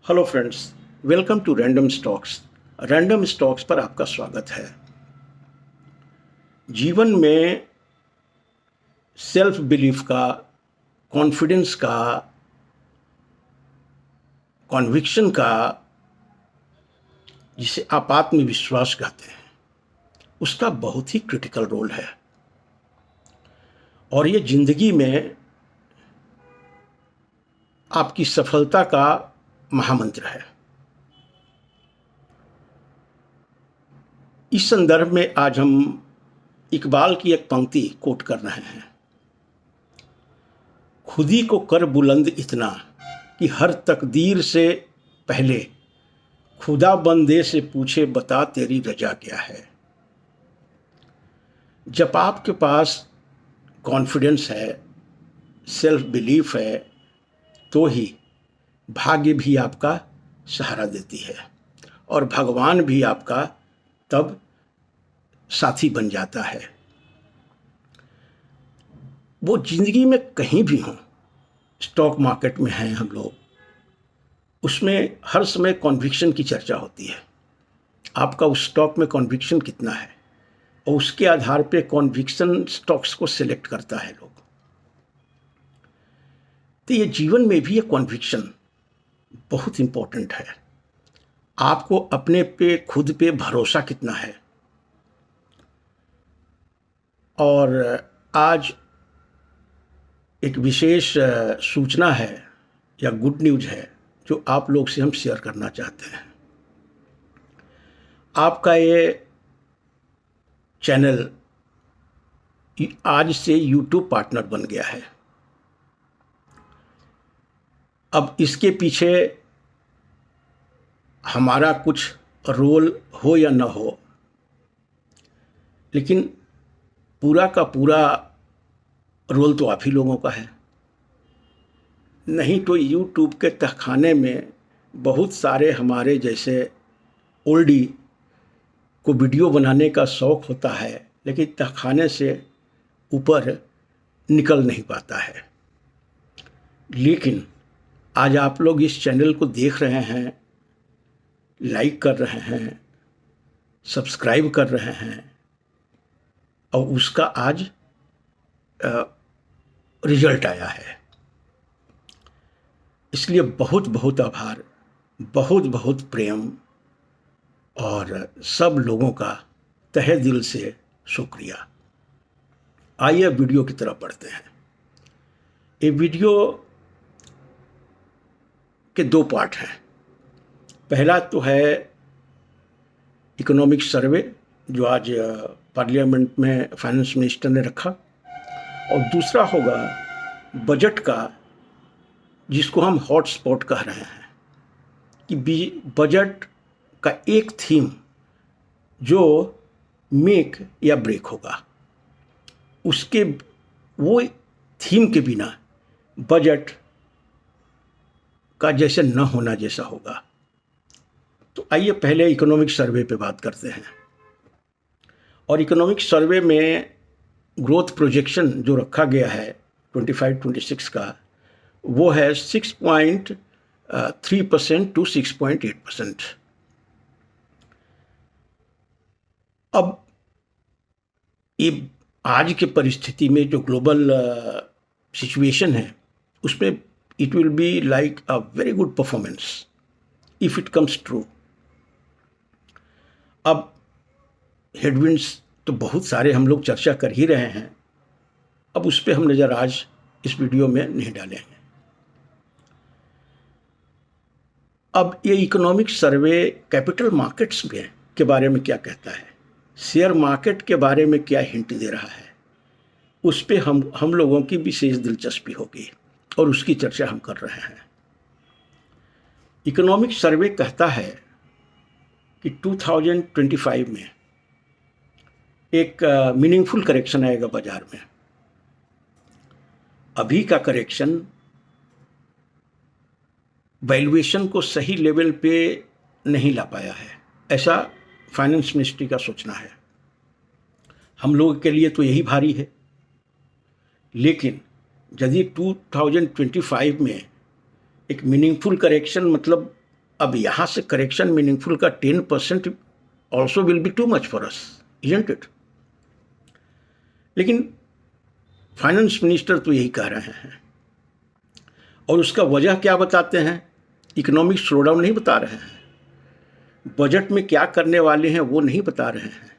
Hello friends, welcome to random stocks. Random stocks पर आपका स्वागत है। जीवन में सेल्फ बिलीफ का, कॉन्फिडेंस का, कॉन्विक्शन का, जिसे आप आत्मविश्वास कहते हैं, उसका बहुत ही क्रिटिकल रोल है। और ये जिंदगी में आपकी सफलता का महामंत्र है। इस संदर्भ में आज हम इकबाल की एक पंक्ति कोट कर रहे हैं। खुदी को कर बुलंद इतना कि हर तकदीर से पहले खुदा बंदे से पूछे बता तेरी रजा क्या है। जब आपके पास कॉन्फिडेंस है, सेल्फ बिलीफ है, तो ही भाग्य भी आपका सहारा देती है और भगवान भी आपका तब साथी बन जाता है। वो जिंदगी में कहीं भी हों, स्टॉक मार्केट में हैं हम लोग, उसमें हर समय कॉन्विक्शन की चर्चा होती है। आपका उस स्टॉक में कॉन्विक्शन कितना है और उसके आधार पे कॉन्विक्शन स्टॉक्स को सिलेक्ट करता है लोग। तो ये जीवन में भी ये कॉन्विक्शन बहुत इंपॉर्टेंट है। आपको अपने पे, खुद पे भरोसा कितना है। और आज एक विशेष सूचना है या गुड न्यूज़ है जो आप लोग से हम शेयर करना चाहते हैं। आपका ये चैनल आज से YouTube पार्टनर बन गया है। अब इसके पीछे हमारा कुछ रोल हो या ना हो, लेकिन पूरा का पूरा रोल तो आप ही लोगों का है। नहीं तो YouTube के तहखाने में बहुत सारे हमारे जैसे ओल्डी को वीडियो बनाने का शौक़ होता है, लेकिन तहखाने से ऊपर निकल नहीं पाता है। लेकिन आज आप लोग इस चैनल को देख रहे हैं, लाइक कर रहे हैं, सब्सक्राइब कर रहे हैं और उसका आज रिजल्ट आया है। इसलिए बहुत बहुत आभार, बहुत बहुत प्रेम और सब लोगों का तहे दिल से शुक्रिया। आइए वीडियो की तरफ बढ़ते हैं। ये वीडियो के दो पार्ट हैं। पहला तो है इकोनॉमिक सर्वे जो आज पार्लियामेंट में फाइनेंस मिनिस्टर ने रखा, और दूसरा होगा बजट का, जिसको हम हॉट स्पॉट कह रहे हैं कि बजट का एक थीम जो मेक या ब्रेक होगा। उसके वो थीम के बिना बजट का जैसे न होना जैसा होगा। तो आइए पहले इकोनॉमिक सर्वे पे बात करते हैं। और इकोनॉमिक सर्वे में ग्रोथ प्रोजेक्शन जो रखा गया है 25-26 का, वो है 6.3% टू 6.8%। अब ये आज के परिस्थिति में जो ग्लोबल सिचुएशन है, उसमें it will be like a very good performance if it comes true. अब हेडविंड्स तो बहुत सारे हम लोग चर्चा कर ही रहे हैं, अब उस पर हम नज़र आज इस वीडियो में नहीं डालेंगे। अब ये इकोनॉमिक सर्वे कैपिटल मार्केट्स में के बारे में क्या कहता है, शेयर मार्केट के बारे में क्या हिंट दे रहा है, उस पर हम लोगों की विशेष दिलचस्पी होगी और उसकी चर्चा हम कर रहे हैं। इकोनॉमिक सर्वे कहता है कि 2025 में एक मीनिंगफुल करेक्शन आएगा बाजार में। अभी का करेक्शन वैल्यूएशन को सही लेवल पे नहीं ला पाया है, ऐसा फाइनेंस मिनिस्ट्री का सोचना है। हम लोगों के लिए तो यही भारी है। लेकिन यदि 2025 में एक मीनिंगफुल करेक्शन, मतलब अब यहाँ से करेक्शन मीनिंगफुल का 10% also will be too much for us, isn't it? लेकिन फाइनेंस मिनिस्टर तो यही कह रहे हैं, और उसका वजह क्या बताते हैं? इकोनॉमिक स्लोडाउन नहीं बता रहे हैं, बजट में क्या करने वाले हैं वो नहीं बता रहे हैं,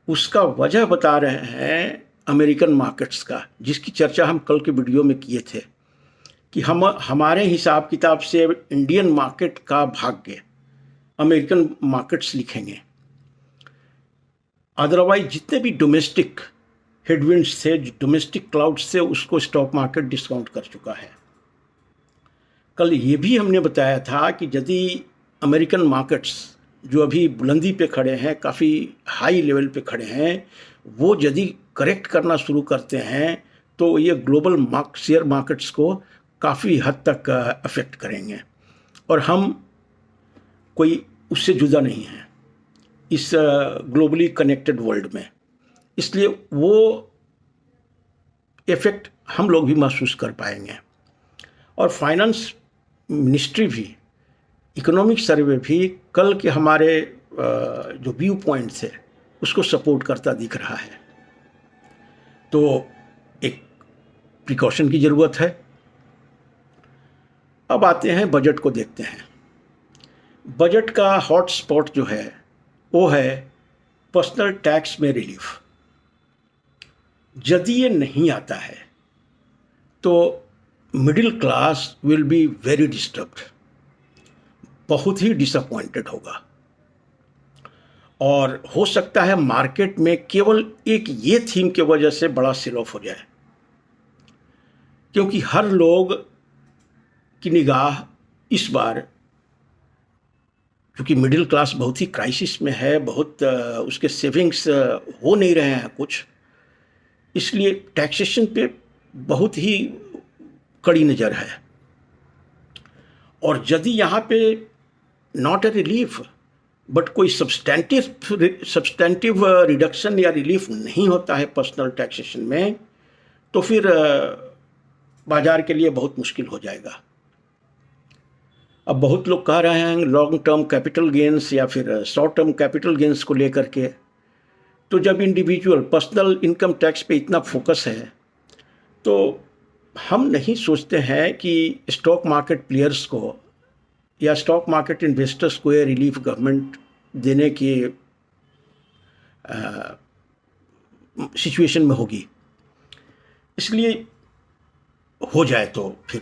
उसका वजह बता रहे हैं अमेरिकन मार्केट्स का, जिसकी चर्चा हम कल के वीडियो में किए थे कि हमारे हिसाब किताब से इंडियन मार्केट का भाग्य अमेरिकन मार्केट्स लिखेंगे। अदरवाइज जितने भी डोमेस्टिक हेडविंड्स थे, डोमेस्टिक क्लाउड्स थे, उसको स्टॉक मार्केट डिस्काउंट कर चुका है। कल ये भी हमने बताया था कि यदि अमेरिकन मार्केट्स जो अभी बुलंदी पे खड़े हैं, काफ़ी हाई लेवल पे खड़े हैं, वो यदि करेक्ट करना शुरू करते हैं तो ये ग्लोबल शेयर मार्केट्स को काफ़ी हद तक अफेक्ट करेंगे, और हम कोई उससे जुदा नहीं है इस ग्लोबली कनेक्टेड वर्ल्ड में, इसलिए वो इफेक्ट हम लोग भी महसूस कर पाएंगे। और फाइनेंस मिनिस्ट्री भी, इकोनॉमिक सर्वे भी कल के हमारे जो व्यू पॉइंट थे उसको सपोर्ट करता दिख रहा है। तो एक प्रिकॉशन की ज़रूरत है। अब आते हैं बजट को देखते हैं। बजट का हॉट स्पॉट जो है वो है पर्सनल टैक्स में रिलीफ। यदि ये नहीं आता है तो middle class will be very disturbed, बहुत ही डिसअपॉइंटेड होगा, और हो सकता है मार्केट में केवल एक ये थीम की वजह से बड़ा सेल ऑफ हो जाए, क्योंकि हर लोग की निगाह इस बार, क्योंकि मिडिल क्लास बहुत ही क्राइसिस में है, बहुत उसके सेविंग्स हो नहीं रहे हैं कुछ, इसलिए टैक्सेशन पे बहुत ही कड़ी नज़र है। और यदि यहाँ पे नॉट ए रिलीफ बट कोई सब्सटेंटिव रिडक्शन या रिलीफ नहीं होता है पर्सनल टैक्सेशन में, तो फिर बाजार के लिए बहुत मुश्किल हो जाएगा। अब बहुत लोग कह रहे हैं लॉन्ग टर्म कैपिटल गेन्स या फिर शॉर्ट टर्म कैपिटल गेन्स को लेकर के, तो जब इंडिविजुअल पर्सनल इनकम टैक्स पे इतना फोकस है तो हम नहीं सोचते हैं कि स्टॉक मार्केट प्लेयर्स को या स्टॉक मार्केट इन्वेस्टर्स को ये रिलीफ गवर्नमेंट देने की सिचुएशन में होगी। इसलिए हो जाए तो फिर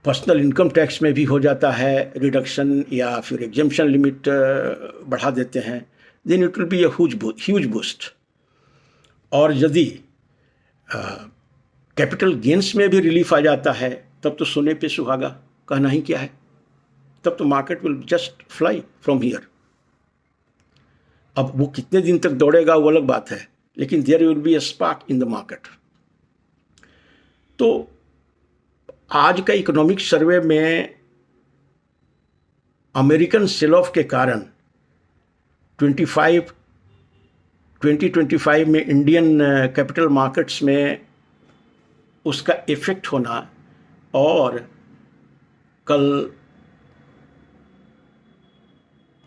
पर्सनल इनकम टैक्स में भी हो जाता है रिडक्शन, या फिर एग्जेम्पशन लिमिट बढ़ा देते हैं, then it will be a huge boost. और यदि कैपिटल गेन्स में भी रिलीफ आ जाता है तब तो सोने पे सुहागा, कहना ही क्या है, तब तो market will just fly from here. अब वो कितने दिन तक दौड़ेगा वो अलग बात है, लेकिन there will be a spark in the market. तो आज का इकोनॉमिक सर्वे में अमेरिकन सेल ऑफ के कारण 2025 में इंडियन कैपिटल मार्केट्स में उसका इफेक्ट होना, और कल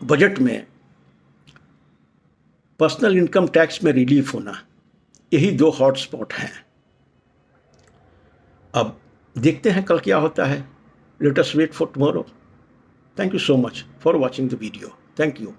बजट में पर्सनल इनकम टैक्स में रिलीफ होना, यही दो हॉट स्पॉट हैं। अब देखते हैं कल क्या होता है। Let us wait for tomorrow. Thank you so much for watching the video. Thank you.